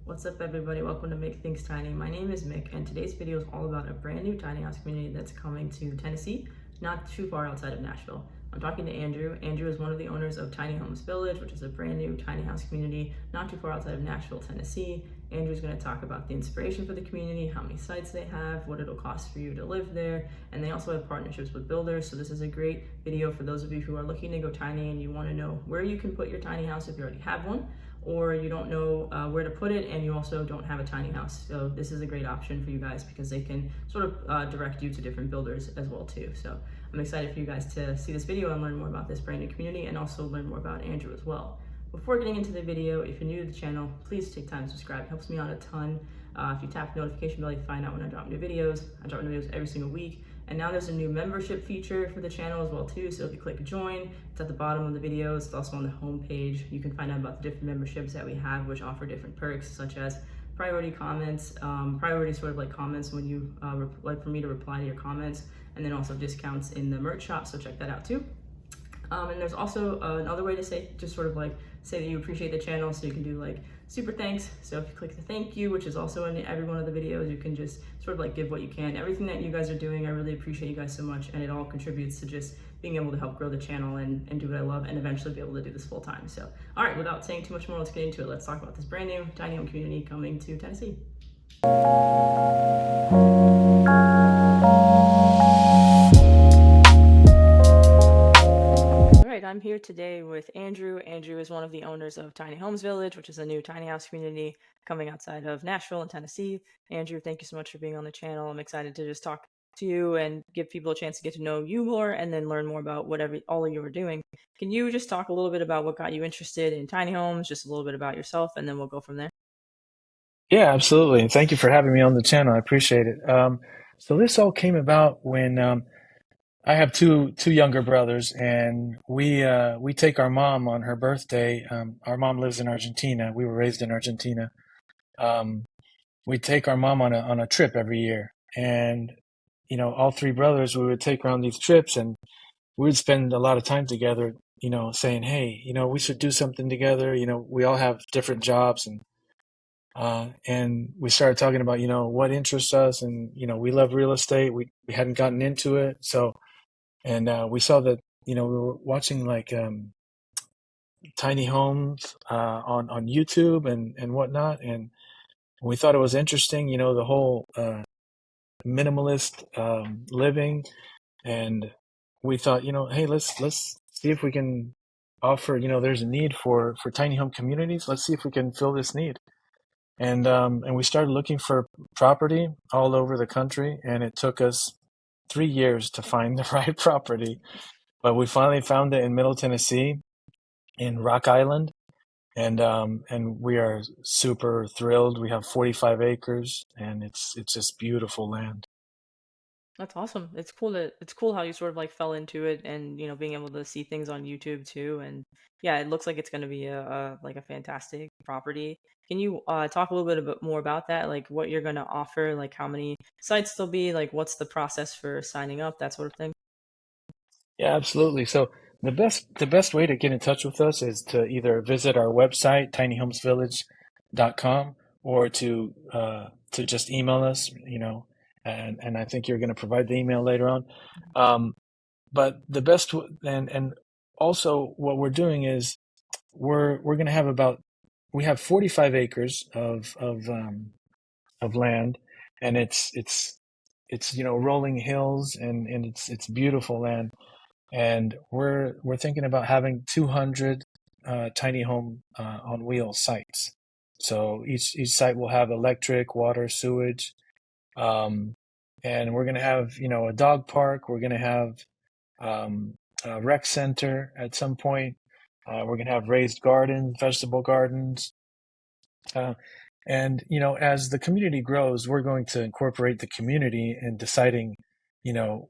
What's up, everybody? Welcome to Make Things Tiny. My name is Mick, and today's video is all about a brand new tiny house community that's coming to Tennessee, not too far outside of Nashville. I'm talking to Andrew. Andrew is one of the owners of Tiny Homes Village, which is a brand new tiny house community not too far outside of Nashville, Tennessee. Andrew's going to talk about the inspiration for the community, how many sites they have, what it'll cost for you to live there, and they also have partnerships with builders. So this is a great video for those of you who are looking to go tiny and you want to know where you can put your tiny house if you already have one, or you don't know where to put it and you also don't have a tiny house. So this is a great option for you guys because they can sort of direct you to different builders as well too. So I'm excited for you guys to see this video and learn more about this brand new community and also learn more about Andrew as well. Before getting into the video, if you're new to the channel, please take time to subscribe. It helps me out a ton. If you tap the notification bell, you find out when I drop new videos. I drop new videos every single week. And now there's a new membership feature for the channel as well too. So if you click join, it's at the bottom of the video. It's also on the home page. You can find out about the different memberships that we have, which offer different perks, such as priority comments, priority sort of like comments when you like for me to reply to your comments, and then also discounts in the merch shop. So check that out too. And there's also another way to say, just sort of like say that you appreciate the channel. So you can do like super thanks. So if you click the thank you, which is also in every one of the videos, you can just sort of like give what you can. Everything that you guys are doing, I really appreciate you guys so much. And it all contributes to just being able to help grow the channel and do what I love and eventually be able to do this full time. So, all right, without saying too much more, let's get into it. Let's talk about this brand new tiny home community coming to Tennessee. I'm here today with Andrew. Andrew is one of the owners of Tiny Homes Village, which is a new tiny house community coming outside of Nashville in Tennessee. Andrew, thank you so much for being on the channel. I'm excited to just talk to you and give people a chance to get to know you more and then learn more about all of you are doing. Can you just talk a little bit about what got you interested in tiny homes, just a little bit about yourself, and then we'll go from there? Yeah, absolutely. And thank you for having me on the channel. I appreciate it. So this all came about when I have two younger brothers, and we take our mom on her birthday. Our mom lives in Argentina. We were raised in Argentina. Um, we take our mom on a trip every year, and all three brothers, we would take her on these trips, and we would spend a lot of time together. Saying, hey, we should do something together. We all have different jobs, and we started talking about, what interests us. And, we love real estate. We hadn't gotten into it. So, and we saw that, we were watching like tiny homes on YouTube and whatnot. And we thought it was interesting, the whole minimalist living. And we thought, hey, let's see if we can offer, there's a need for tiny home communities. Let's see if we can fill this need. And we started looking for property all over the country, and it took us 3 years to find the right property. But we finally found it in Middle Tennessee, in Rock Island, and we are super thrilled. We have 45 acres, and it's just beautiful land. That's awesome. It's cool how you sort of like fell into it and being able to see things on YouTube too. And yeah, it looks like it's going to be a fantastic property. Can you talk a little bit more about that? Like what you're going to offer, like how many sites there'll be, like what's the process for signing up, that sort of thing? Yeah, absolutely. So the best way to get in touch with us is to either visit our website, tinyhomesvillage.com, or to just email us, and I think you're going to provide the email later on. Um, but the best and also what we're doing is we're going to have we have 45 acres of land, and it's rolling hills, and it's beautiful land. And we're thinking about having 200 tiny home on wheels sites. So each site will have electric, water, sewage, um, and we're going to have a dog park. We're going to have a rec center at some point. We're going to have raised gardens, vegetable gardens, uh, and as the community grows, we're going to incorporate the community in deciding,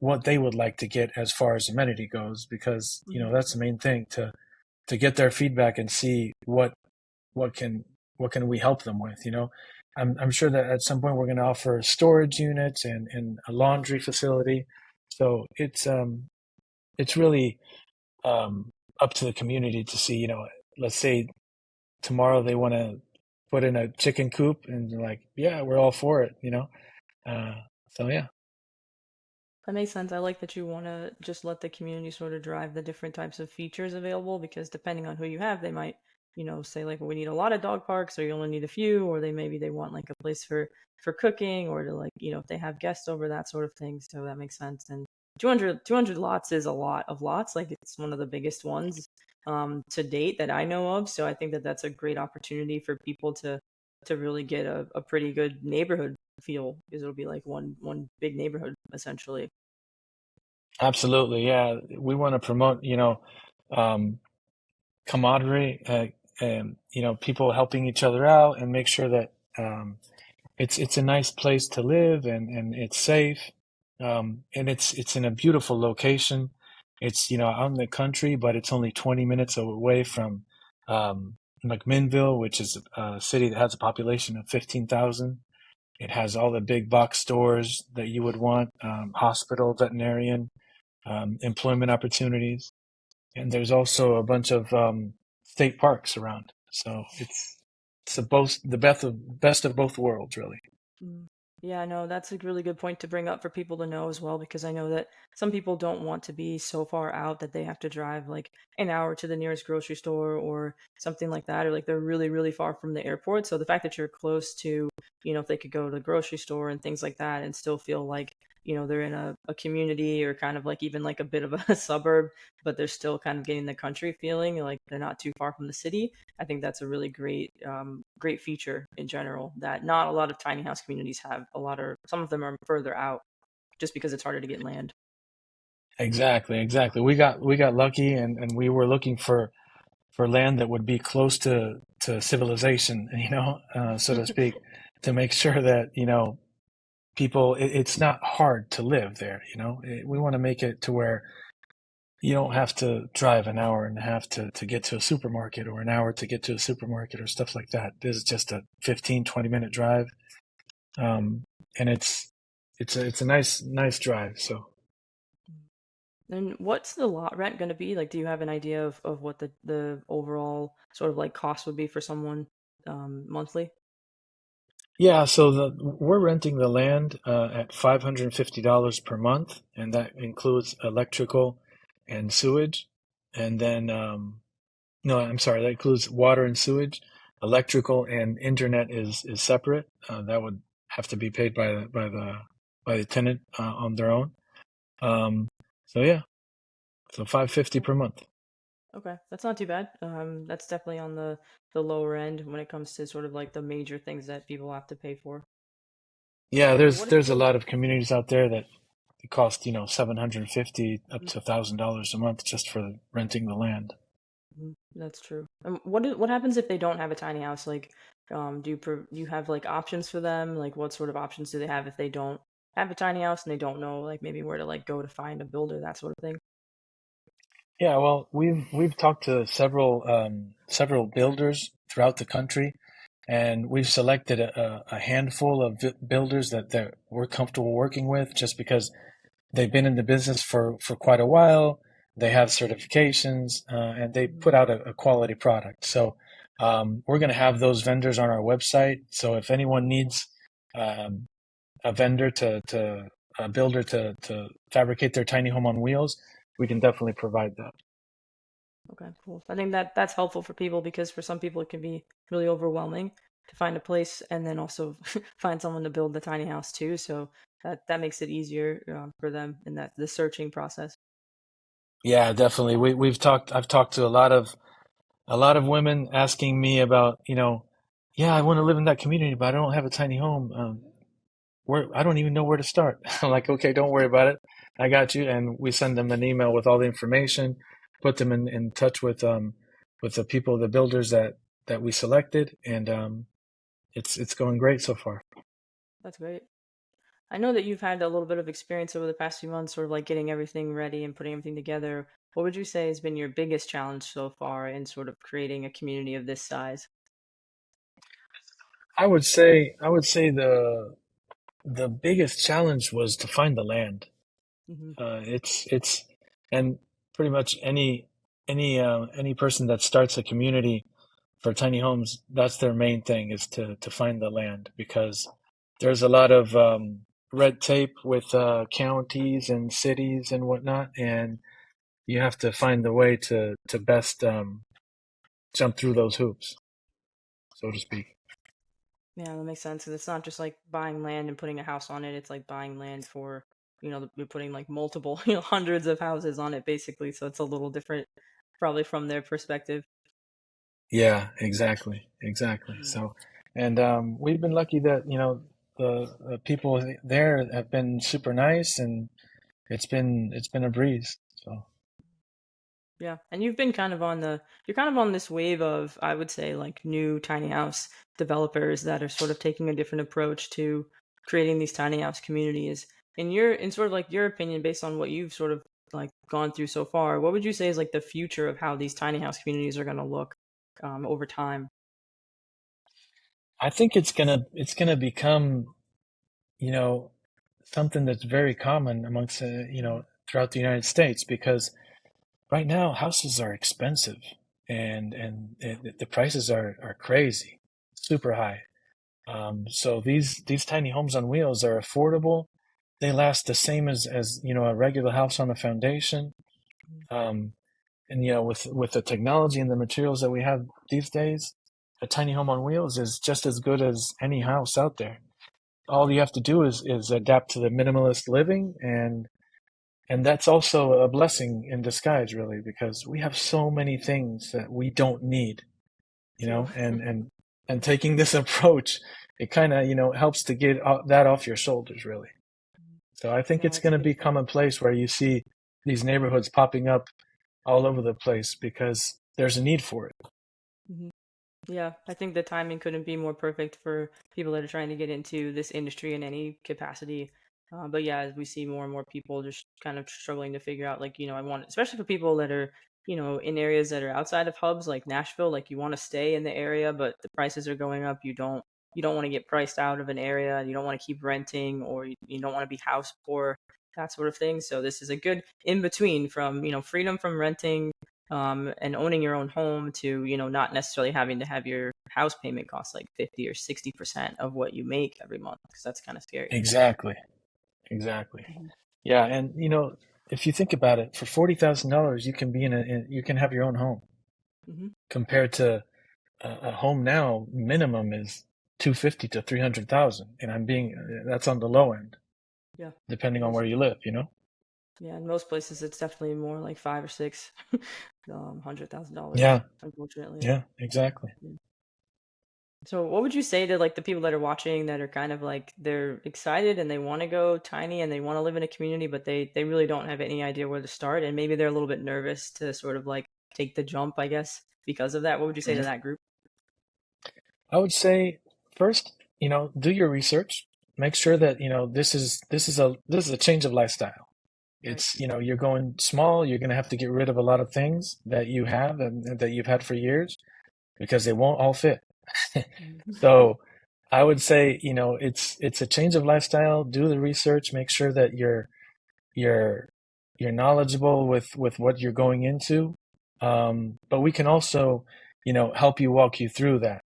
what they would like to get as far as amenity goes, because that's the main thing, to get their feedback and see what can what can we help them with. I'm sure that at some point we're going to offer storage units and a laundry facility. So it's really up to the community to see. Let's say tomorrow they want to put in a chicken coop, and they're like, yeah, we're all for it, you know. Uh, so yeah, That makes sense. I like that you want to just let the community sort of drive the different types of features available because depending on who you have, they might, say like, well, we need a lot of dog parks or you only need a few, or maybe they want like a place for cooking or to like, if they have guests over, that sort of thing. So that makes sense. And 200 lots is a lot of lots. Like it's one of the biggest ones to date that I know of. So I think that that's a great opportunity for people to really get a pretty good neighborhood feel because it'll be like one big neighborhood essentially. absolutely, yeah. We want to promote, um, camaraderie, and people helping each other out, and make sure that it's a nice place to live, and it's safe, and it's in a beautiful location. It's out in the country, but it's only 20 minutes away from McMinnville, which is a city that has a population of 15,000. It has all the big box stores that you would want, hospital, veterinarian, employment opportunities, and there's also a bunch of state parks around. So it's the best of both worlds, really. Mm. Yeah, no, that's a really good point to bring up for people to know as well, because I know that some people don't want to be so far out that they have to drive like an hour to the nearest grocery store or something like that, or like they're really, really far from the airport. So the fact that you're close to, if they could go to the grocery store and things like that and still feel like, they're in a community or kind of like even like a bit of a suburb, but they're still kind of getting the country feeling, like they're not too far from the city. I think that's a really great feature in general that not a lot of tiny house communities have. Some of them are further out just because it's harder to get land. Exactly, exactly. We got lucky, and we were looking for land that would be close to civilization, so to speak, to make sure that people. It's not hard to live there. We want to make it to where you don't have to drive an hour and a half to get to a supermarket, or an hour to get to a supermarket, or stuff like that. This is just a 15-20 minute drive, and it's a nice drive. So. And what's the lot rent going to be? Like, do you have an idea of what the overall sort of like cost would be for someone monthly? Yeah, so we're renting the land at $550 per month, and that includes electrical and sewage. And then, no, I'm sorry, that includes water and sewage. Electrical and internet is separate. That would have to be paid by the tenant on their own. Um, so yeah, so 550 per month. Okay, that's not too bad. That's definitely on the lower end when it comes to sort of like the major things that people have to pay for. Yeah, And there's what there's a lot of communities out there that it cost 750 up Mhm, to $1,000 a month just for renting the land. that's true. And what happens if they don't have a tiny house? Like, you have like options for them? Like, what sort of options do they have if they don't have a tiny house and they don't know like maybe where to like go to find a builder, that sort of thing? Yeah, well, we've talked to several builders throughout the country, and we've selected a handful of builders that we're comfortable working with, just because they've been in the business for quite a while. They have certifications, and they Mhm. put out a quality product. So we're going to have those vendors on our website. So if anyone needs um, a vendor to a builder to fabricate their tiny home on wheels, we can definitely provide that. Okay, cool. I think that that's helpful for people because for some people it can be really overwhelming to find a place and then also find someone to build the tiny house too. So that makes it easier for them in that the searching process. Yeah, definitely. I've talked to a lot of women asking me about, yeah, I want to live in that community, but I don't have a tiny home. Where I don't even know where to start. I'm like, okay, don't worry about it. I got you. And we send them an email with all the information, put them in touch with the people, the builders that we selected, and it's going great so far. That's great. I know that you've had a little bit of experience over the past few months, sort of like getting everything ready and putting everything together. What would you say has been your biggest challenge so far in sort of creating a community of this size? I would say the biggest challenge was to find the land. Hmm. It's and pretty much any person that starts a community for tiny homes, that's their main thing is to find the land because there's a lot of red tape with counties and cities and whatnot, and you have to find the way to best jump through those hoops, so to speak. Yeah, that makes sense. 'Cause it's not just like buying land and putting a house on it. It's like buying land for, you're putting like multiple, hundreds of houses on it basically. So it's a little different, probably from their perspective. Yeah, exactly, exactly. Mhm. So, and we've been lucky that the people there have been super nice, and it's been a breeze. So. Yeah, and you're kind of on this wave of, I would say, like new tiny house developers that are sort of taking a different approach to creating these tiny house communities. In sort of like your opinion, based on what you've sort of like gone through so far, what would you say is like the future of how these tiny house communities are going to look over time? I think it's gonna become, you know, something that's very common amongst, throughout the United States because right now houses are expensive and the prices are crazy, super high. So these tiny homes on wheels are affordable. They last the same as a regular house on a foundation. Um, and with the technology and the materials that we have these days, a tiny home on wheels is just as good as any house out there. All you have to do is adapt to the minimalist living, and that's also a blessing in disguise, really, because we have so many things that we don't need, True. and taking this approach, it kind of helps to get that off your shoulders, really. So I think No, it's that's going to good become advice. a place where you see these neighborhoods popping up all over the place because there's a need for it. Mhm. Yeah, I think the timing couldn't be more perfect for people that are trying to get into this industry in any capacity. But yeah, as we see more and more people just kind of struggling to figure out, like, I want, especially for people that are, in areas that are outside of hubs like Nashville, like you want to stay in the area, but the prices are going up. You don't want to get priced out of an area. You don't want to keep renting, or you don't want to be house poor, that sort of thing. So this is a good in between from, freedom from renting and owning your own home to not necessarily having to have your house payment cost like 50 or 60% of what you make every month, because that's kind of scary. Exactly. Exactly. Hmm. Yeah, and if you think about it, for $40,000, you can you can have your own home. Hmm. Compared to a home now, minimum is 250 to 300,000, and that's on the low end, Yeah, depending it on is. where you live. Yeah, in most places it's definitely more like five or six $100,000, Yeah, unfortunately. yeah, exactly. Yeah. So what would you say to like the people that are watching that are kind of like they're excited and they want to go tiny and they want to live in a community, but they really don't have any idea where to start, and maybe they're a little bit nervous to sort of like take the jump, I guess, because of that? What would you say to Mhm. that group? I would say first, do your research. Make sure Hmm. that this is a change of lifestyle. Right. You're going small. You're going to have to get rid of a lot of things that you have and that you've had for years because they won't all fit. Mhm. So I would say, it's a change of lifestyle. Do the research. Make sure that you're you're knowledgeable with what you're going into. But we can also, help you walk you through that.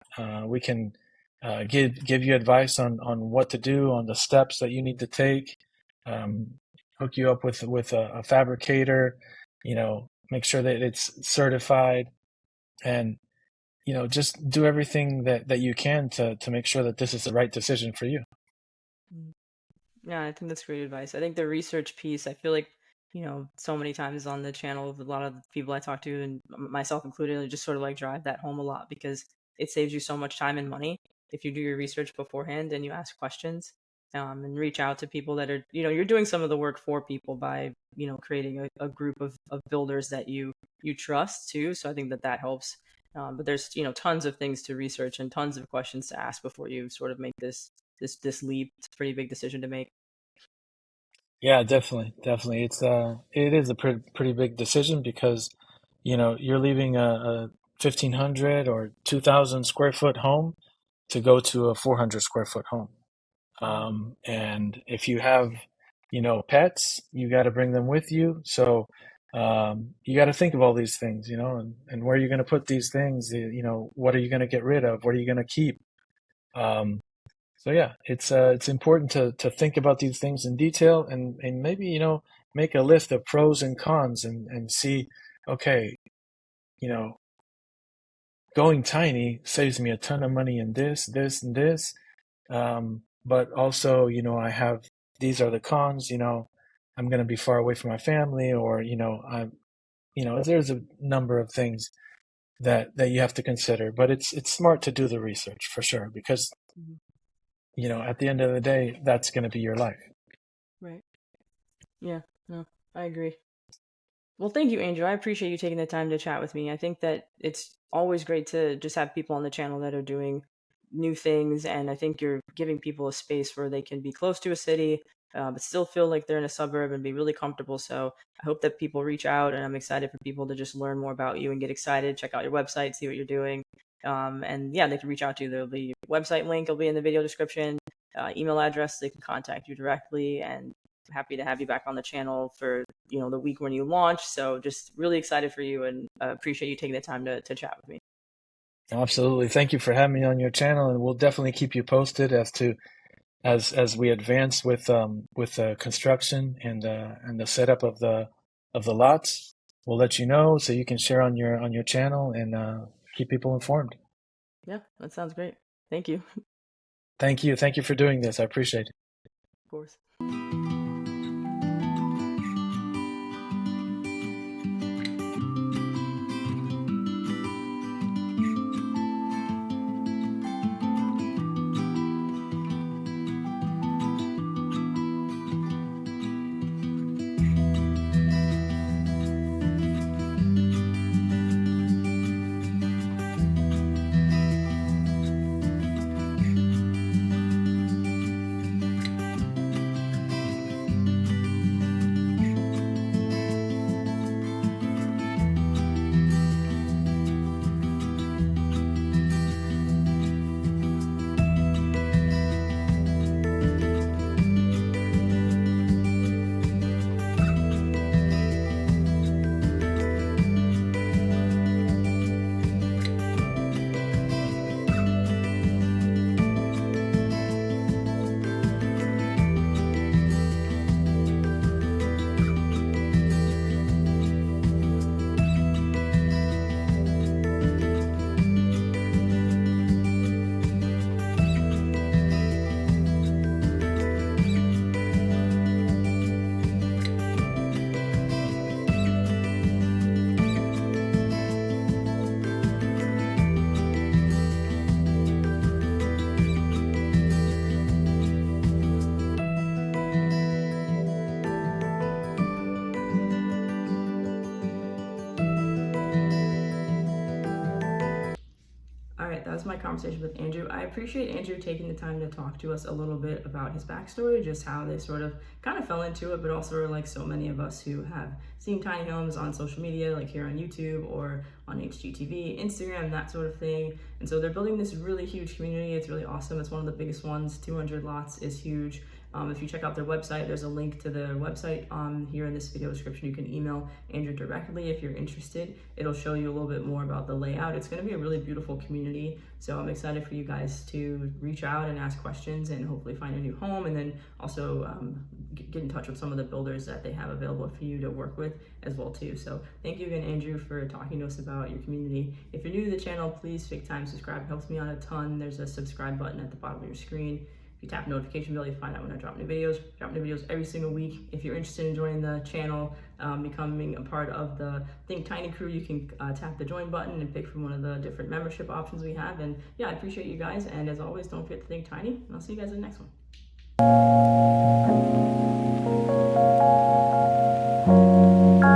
We can give you advice on what to do, on the steps that you need to take. Um, Hook you up with a fabricator. Make sure that it's certified, and just do everything that you can to make sure that this is the right decision for you. Mm. Yeah, I think that's great advice. I think the research piece, I feel like, so many times on the channel, a lot of the people I talk to, and myself included, I just sort of like drive that home a lot because it saves you so much time and money if you do your research beforehand and you ask questions, and reach out to people that are, you're doing some of the work for people by, creating a group of builders that you trust too. So I think that that helps. But there's, tons of things to research and tons of questions to ask before you sort of make this leap. It's a pretty big decision to make. Yeah, definitely, definitely. It is a pretty big decision because you're leaving a 1,500 or 2,000 square foot home to go to a 400 square foot home. Mhm. And if you have pets, you got to bring them with you. So You got to think of all these things, and where you're going to put these things. What are you going to get rid of? What are you going to keep? Um, so yeah, it's important to think about these things in detail, and maybe make a list of pros and cons, and see, okay, you know, going tiny saves me a ton of money in this, this, and this. But also, I have, these are the cons. I'm going to be far away from my family, or there's a number of things that you have to consider. But it's smart to do the research for sure, because Mhm. at the end of the day, that's going to be your life. Right. Yeah. No, I agree. Well, thank you, Andrew. I appreciate you taking the time to chat with me. I think that it's always great to just have people on the channel that are doing new things, and I think you're giving people a space where they can be close to a city, but still feel like they're in a suburb and be really comfortable. So I hope that people reach out, and I'm excited for people to just learn more about you and get excited, check out your website, see what you're doing. And yeah, they can reach out to you. There'll be a website link, will be in the video description, email address, they can contact you directly, and happy to have you back on the channel for the week when you launch. So just really excited for you, and appreciate you taking the time to chat with me. Absolutely. Thank you for having me on your channel, and we'll definitely keep you posted as we advance with construction and the setup of the lots. We'll let you know so you can share on your channel, and keep people informed. Yeah, that sounds great. Thank you. Of Thank you. Thank you for doing this. I appreciate it. course. All right, that was my conversation with Andrew. I appreciate Andrew taking the time to talk to us a little bit about his backstory, just how they sort of kind of fell into it, but also like so many of us who have seen tiny homes on social media, like here on YouTube or on HGTV, Instagram, that sort of thing. And so they're building this really huge community. It's really awesome. It's one of the biggest ones. 200 lots is huge. If you check out their website, there's a link to their website here in this video description. You can email Andrew directly if you're interested. It'll show you a little bit more about the layout. It's going to be a really beautiful community. So I'm excited for you guys to reach out and ask questions and hopefully find a new home, and then also get in touch with some of the builders that they have available for you to work with as well too. So thank you again, Andrew, for talking to us about your community. If you're new to the channel, please take time to subscribe. It helps me out a ton. There's a subscribe button at the bottom of your screen. If you tap the notification bell, you find out when I drop new videos. I drop new videos every single week. If you're interested in joining the channel, becoming a part of the Think Tiny crew, you can tap the join button and pick from one of the different membership options we have. And yeah, I appreciate you guys. And as always, don't forget to think tiny. And I'll see you guys in the next one.